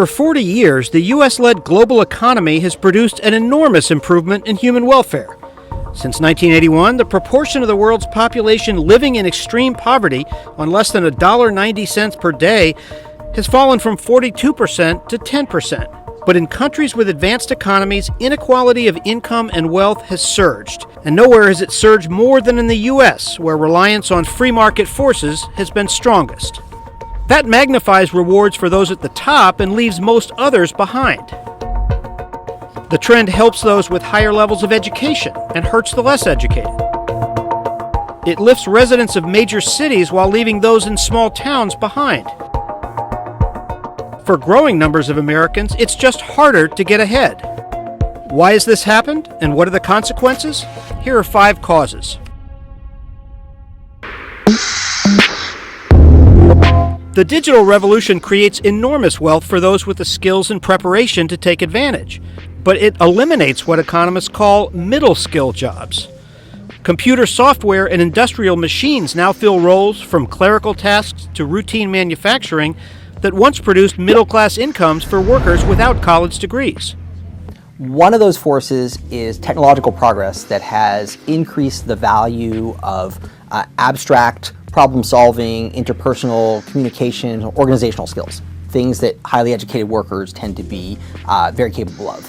For 40 years, the U.S.-led global economy has produced an enormous improvement in human welfare. Since 1981, the proportion of the world's population living in extreme poverty on less than $1.90 per day has fallen from 42% to 10%. But in countries with advanced economies, inequality of income and wealth has surged. And nowhere has it surged more than in the U.S., where reliance on free market forces has been strongest. That magnifies rewards for those at the top and leaves most others behind. The trend helps those with higher levels of education and hurts the less educated. It lifts residents of major cities while leaving those in small towns behind. For growing numbers of Americans, it's just harder to get ahead. Why has this happened, and what are the consequences? Here are 5 causes. The digital revolution creates enormous wealth for those with the skills and preparation to take advantage, but it eliminates what economists call middle-skill jobs. Computer software and industrial machines now fill roles from clerical tasks to routine manufacturing that once produced middle-class incomes for workers without college degrees. One of those forces is technological progress that has increased the value of abstract problem-solving, interpersonal communication, organizational skills, things that highly educated workers tend to be very capable of.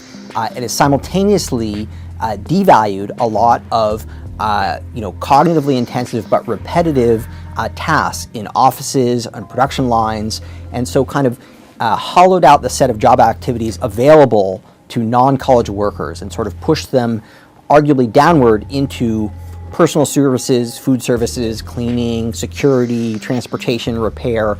It has simultaneously devalued a lot of cognitively intensive but repetitive tasks in offices and production lines, and so kind of hollowed out the set of job activities available to non-college workers and sort of pushed them arguably downward into personal services, food services, cleaning, security, transportation, repair,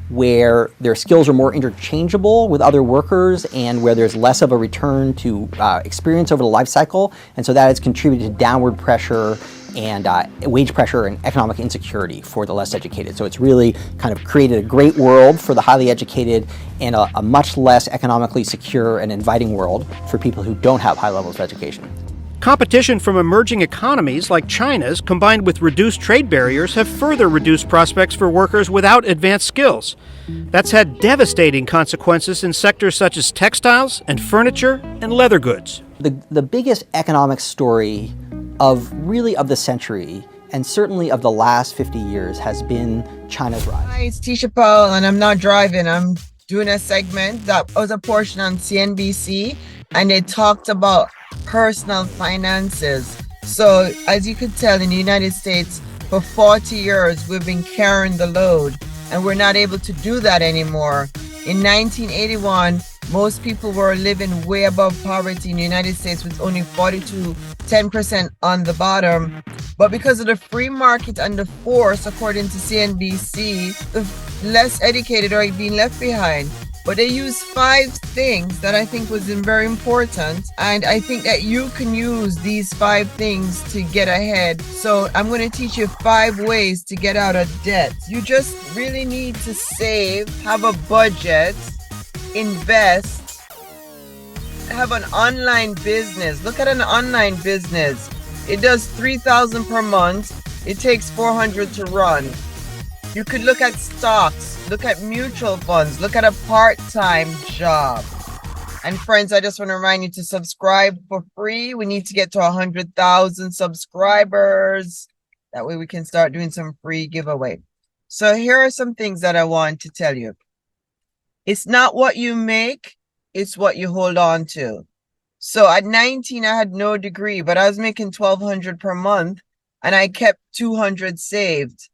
where their skills are more interchangeable with other workers and where there's less of a return to experience over the life cycle. And so that has contributed to downward pressure and wage pressure and economic insecurity for the less educated. So it's really kind of created a great world for the highly educated and a much less economically secure and inviting world for people who don't have high levels of education. Competition from emerging economies like China's, combined with reduced trade barriers, have further reduced prospects for workers without advanced skills. That's had devastating consequences in sectors such as textiles and furniture and leather goods. The biggest economic story of the century, and certainly of the last 50 years, has been China's rise. Hi, it's Tisha Powell, and I'm not driving. I'm doing a segment that was a portion on CNBC, and they talked about personal finances. So as you could tell, in the United States, for 40 years, we've been carrying the load, and we're not able to do that anymore. In 1981, most people were living way above poverty in the United States, with only 10% on the bottom. But because of the free market and the force, according to CNBC, the less educated are being left behind. But they used 5 things that I think was very important, and I think that you can use these 5 things to get ahead. So I'm going to teach you 5 ways to get out of debt. You just really need to save, have a budget, invest, have an online business. Look at an online business. It does $3,000 per month. It takes $400 to run. You could look at stocks, look at mutual funds, look at a part-time job. And friends, I just want to remind you to subscribe for free. We need to get to 100,000 subscribers. That way we can start doing some free giveaway. So here are some things that I want to tell you. It's not what you make, it's what you hold on to. So at 19, I had no degree, but I was making $1,200 per month, and I kept $200 saved.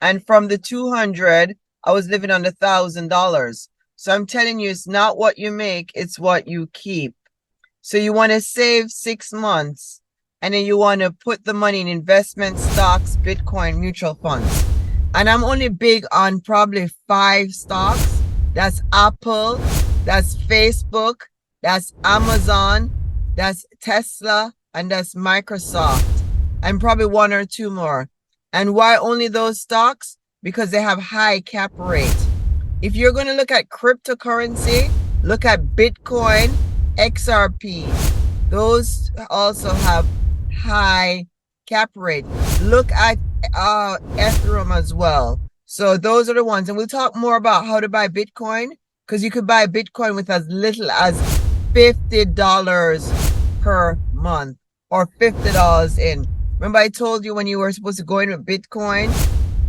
And from the $200, I was living on $1,000. So I'm telling you, it's not what you make, it's what you keep. So you want to save 6 months, and then you want to put the money in investment, stocks, Bitcoin, mutual funds. And I'm only big on probably 5 stocks. That's Apple, that's Facebook, that's Amazon, that's Tesla, and that's Microsoft, and probably 1 or 2 more. And why only those stocks? Because they have high cap rate. If you're going to look at cryptocurrency, look at Bitcoin, XRP. Those also have high cap rate. Look at Ethereum as well. So those are the ones. And we'll talk more about how to buy Bitcoin, because you could buy Bitcoin with as little as $50 per month or $50 in. Remember I told you when you were supposed to go in with Bitcoin,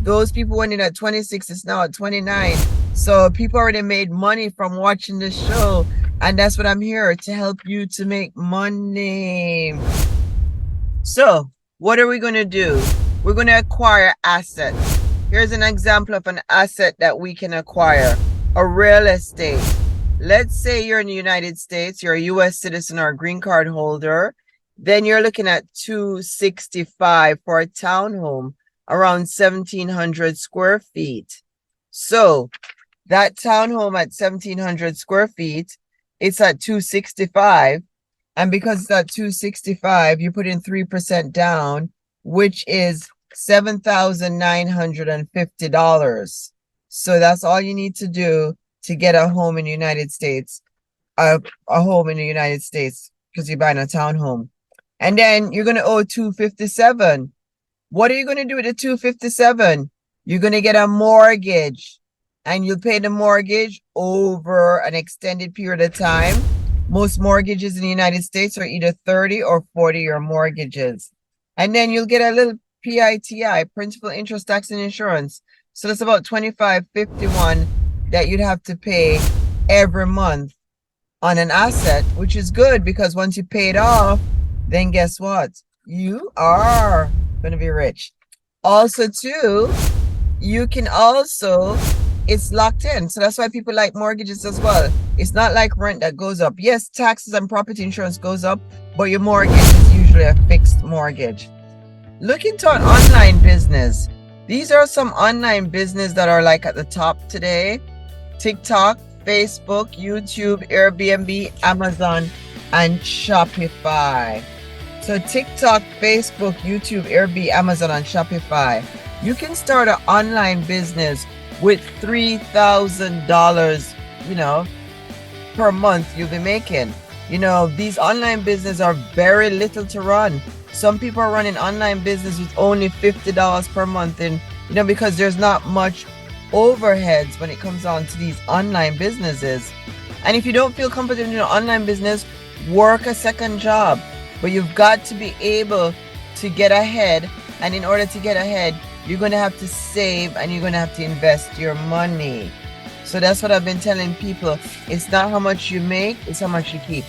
those people went in at 26, it's now at 29. So people already made money from watching the show. And that's what I'm here to help you to make money. So what are we going to do? We're going to acquire assets. Here's an example of an asset that we can acquire, a real estate. Let's say you're in the United States, you're a US citizen or a green card holder. Then you're looking at $265 for a townhome, around 1,700 square feet. So that townhome at 1,700 square feet, it's at $265. And because it's at $265, you put in 3% down, which is $7,950. So that's all you need to do to get a home in the United States, a home in the United States, because you're buying a townhome. And then you're going to owe $257. What are you going to do with the $257? You're going to get a mortgage, and you'll pay the mortgage over an extended period of time. Most mortgages in the United States are either 30 or 40-year mortgages. And then you'll get a little PITI, principal, interest, tax, and insurance. So that's about $25.51 that you'd have to pay every month on an asset, which is good because once you pay it off, then guess what? You are going to be rich. Also, too, you can also, it's locked in. So that's why people like mortgages as well. It's not like rent that goes up. Yes, taxes and property insurance goes up, but your mortgage is usually a fixed mortgage. Look into an online business. These are some online business that are like at the top today. TikTok, Facebook, YouTube, Airbnb, Amazon, and Shopify. So TikTok, Facebook, YouTube, Airbnb, Amazon, and Shopify. You can start an online business with $3,000, per month you'll be making. These online businesses are very little to run. Some people are running online business with only $50 per month, and because there's not much overheads when it comes on to these online businesses. And if you don't feel comfortable in an online business, work a second job. But you've got to be able to get ahead, and in order to get ahead, you're going to have to save and you're going to have to invest your money. So that's what I've been telling people. It's not how much you make, it's how much you keep.